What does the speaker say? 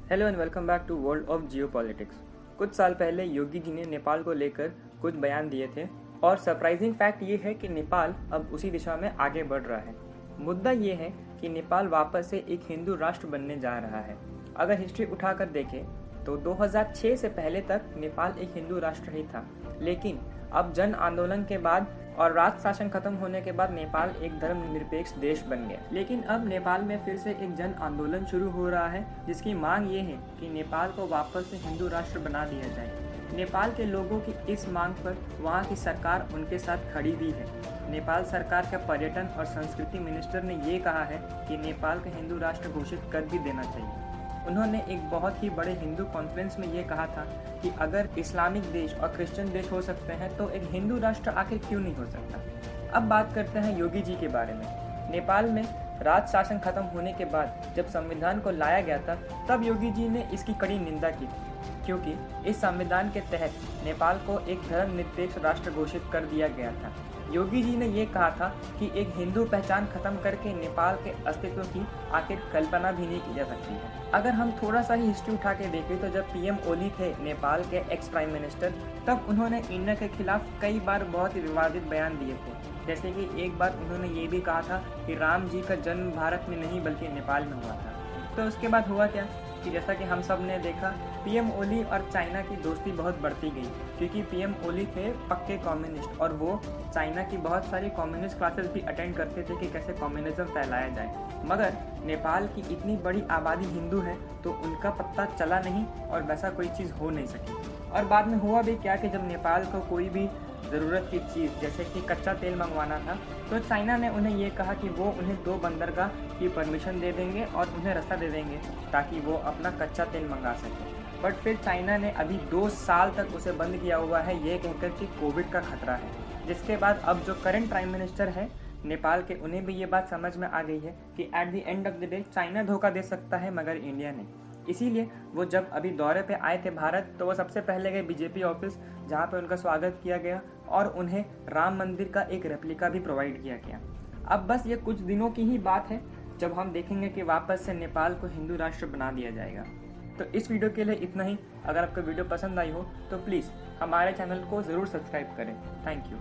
Hello and welcome back to world of geopolitics. कुछ साल पहले योगी जी ने नेपाल को लेकर कुछ बयान दिए थे और सरप्राइजिंग फैक्ट ये है कि नेपाल अब उसी दिशा में आगे बढ़ रहा है। मुद्दा ये है कि नेपाल वापस से एक हिंदू राष्ट्र बनने जा रहा है। अगर हिस्ट्री उठाकर देखें तो 2006 से पहले तक नेपाल एक हिंदू राष्ट्र ही था, लेकिन अब जन आंदोलन के बाद और राज शासन खत्म होने के बाद नेपाल एक धर्मनिरपेक्ष देश बन गया। लेकिन अब नेपाल में फिर से एक जन आंदोलन शुरू हो रहा है, जिसकी मांग ये है कि नेपाल को वापस से हिंदू राष्ट्र बना दिया जाए। नेपाल के लोगों की इस मांग पर वहाँ की सरकार उनके साथ खड़ी भी है। नेपाल सरकार के पर्यटन और संस्कृति मिनिस्टर ने ये कहा है कि नेपाल को हिंदू राष्ट्र घोषित कर भी देना चाहिए। उन्होंने एक बहुत ही बड़े हिंदू कॉन्फ्रेंस में ये कहा था कि अगर इस्लामिक देश और क्रिश्चियन देश हो सकते हैं तो एक हिंदू राष्ट्र आखिर क्यों नहीं हो सकता। अब बात करते हैं योगी जी के बारे में। नेपाल में राज शासन खत्म होने के बाद जब संविधान को लाया गया था तब योगी जी ने इसकी कड़ी निंदा की थी, क्योंकि इस संविधान के तहत नेपाल को एक धर्मनिरपेक्ष राष्ट्र घोषित कर दिया गया था। योगी जी ने ये कहा था कि एक हिंदू पहचान खत्म करके नेपाल के अस्तित्व की आखिर कल्पना भी नहीं की जा सकती है। अगर हम थोड़ा सा ही हिस्ट्री उठा के देखें तो जब पीएम ओली थे नेपाल के एक्स प्राइम मिनिस्टर, तब उन्होंने इंडिया के खिलाफ कई बार बहुत ही विवादित बयान दिए थे। जैसे कि एक बार उन्होंने ये भी कहा था कि राम जी का जन्म भारत में नहीं बल्कि नेपाल में हुआ था। तो उसके बाद हुआ क्या कि जैसा कि हम सब ने देखा, पीएम ओली और चाइना की दोस्ती बहुत बढ़ती गई, क्योंकि पीएम ओली थे पक्के कम्युनिस्ट और वो चाइना की बहुत सारी कम्युनिस्ट क्लासेस भी अटेंड करते थे कि कैसे कम्युनिज्म फैलाया जाए। मगर नेपाल की इतनी बड़ी आबादी हिंदू है तो उनका पत्ता चला नहीं और वैसा कोई चीज़ हो नहीं सकी। और बाद में हुआ भी क्या कि जब नेपाल को कोई भी ज़रूरत की चीज़ जैसे कि कच्चा तेल मंगवाना था तो चाइना ने उन्हें ये कहा कि वो उन्हें 2 बंदरगाह की परमिशन दे देंगे और उन्हें रास्ता दे देंगे ताकि वो अपना कच्चा तेल मंगा सकें। बट फिर चाइना ने अभी 2 साल तक उसे बंद किया हुआ है, ये कहकर कि कोविड का खतरा है। जिसके बाद अब जो करंट प्राइम मिनिस्टर है नेपाल के, उन्हें भी ये बात समझ में आ गई है कि at the end of the day China धोखा दे सकता है मगर इंडिया नहीं। इसीलिए वो जब अभी दौरे पे आए थे भारत तो वो सबसे पहले गए बीजेपी ऑफिस, जहाँ पे उनका स्वागत किया गया और उन्हें राम मंदिर का एक रेप्लिका भी प्रोवाइड किया गया। अब बस ये कुछ दिनों की ही बात है जब हम देखेंगे कि वापस से नेपाल को हिंदू राष्ट्र बना दिया जाएगा। तो इस वीडियो के लिए इतना ही। अगर आपको वीडियो पसंद आई हो तो प्लीज़ हमारे चैनल को ज़रूर सब्सक्राइब करें। Thank you.